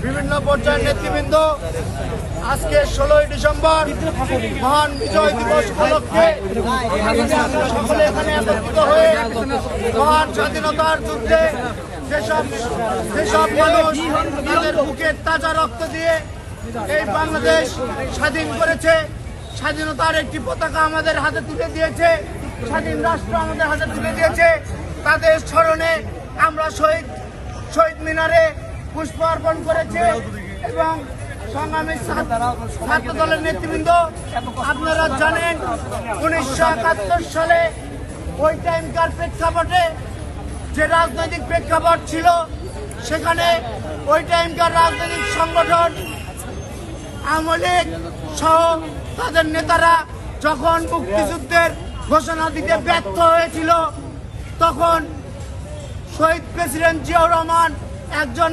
বিভিন্ন পর্যায়ের নেতৃবৃন্দ, আজকে 16ই ডিসেম্বর মহান বিজয় দিবস উপলক্ষে সকলে এখানে একত্রিত হয়ে মহান স্বাধীনতার যুদ্ধে যেসব মানুষ তাদের বুকের তাজা রক্ত দিয়ে এই বাংলাদেশ স্বাধীন করেছে, স্বাধীনতার একটি পতাকা আমাদের হাতে তুলে দিয়েছে, স্বাধীন রাষ্ট্র আমাদের হাতে তুলে দিয়েছে, তাদের স্মরণে আমরা শহীদ মিনারে পুষ্পার্পণ করেছে। এবং সংগ্রামী ছাত্র দলের নেতৃবৃন্দ, আপনারা জানেন 1971 সালে ওই টাইমকার প্রেক্ষাপটে যে রাজনৈতিক প্রেক্ষাপট ছিল, সেখানে ওই টাইমকার রাজনৈতিক সংগঠন আওয়ামী লীগ সহ তাদের নেতারা যখন মুক্তিযুদ্ধের ঘোষণা দিতে ব্যর্থ হয়েছিল, তখন শহীদ প্রেসিডেন্ট জিয়াউর রহমান একজন